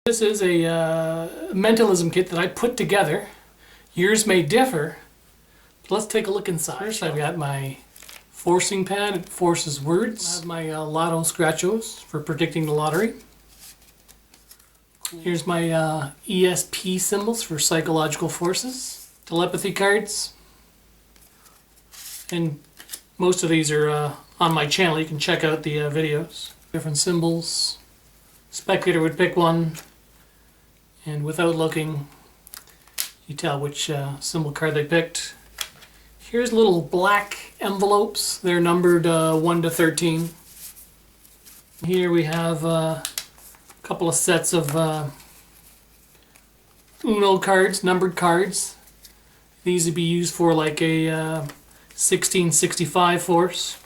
This is a mentalism kit that I put together. Yours may differ. But let's take a look inside. First, I've got my forcing pad. It forces words. I have my lotto scratchos for predicting the lottery. Here's my ESP symbols for psychological forces. Telepathy cards. And most of these are on my channel. You can check out the videos. Different symbols. Spectator would pick one, and without looking, you tell which symbol card they picked. Here's little black envelopes. They're numbered 1 to 13. Here we have a couple of sets of Uno cards, numbered cards. These would be used for like a 1665 force.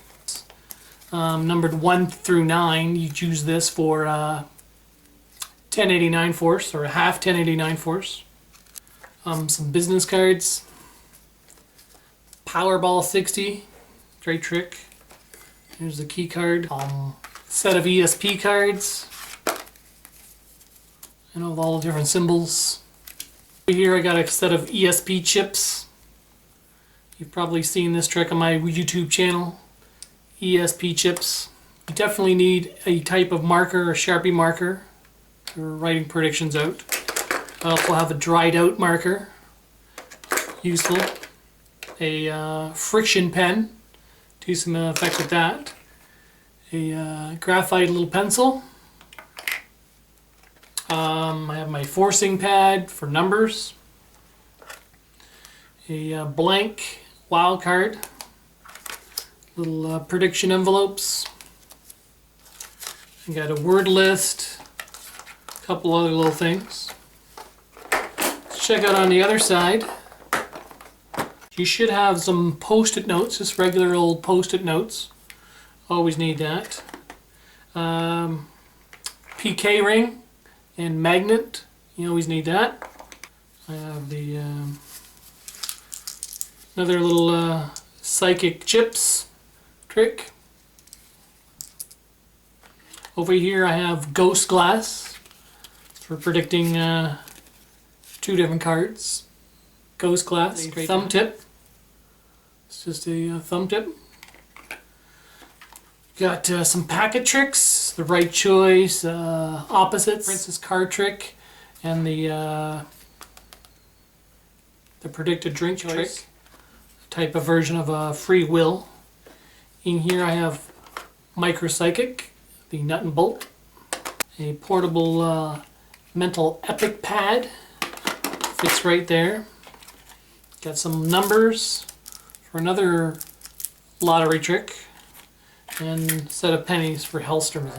Numbered 1 through 9, you choose this for 1089 force, or a half 1089 force. Some business cards. Powerball 60, great trick. Here's the key card. Set of ESP cards. And of all the different symbols. Here I got a set of ESP chips. You've probably seen this trick on my YouTube channel. ESP chips. You definitely need a type of marker, a Sharpie marker, for writing predictions out. I also have a dried out marker, useful. A friction pen, do some effect with that. A graphite little pencil. I have my forcing pad for numbers. A blank wild card. Little prediction envelopes. I got a word list. A couple other little things. Let's check out on the other side. You should have some post-it notes, just regular old post-it notes. Always need that. PK ring and magnet. You always need that. I have the another little psychic chips trick. Over here I have ghost glass for predicting 2 different cards. Ghost glass, thumb tip. It's just a thumb tip. Got some packet tricks, the right choice, opposites, Princess card trick, and the predicted drink trick. A type of version of a free will. In here I have micropsychic, the nut and bolt, a portable mental epic pad, fits right there. Got some numbers for another lottery trick, and a set of pennies for Hellstrom.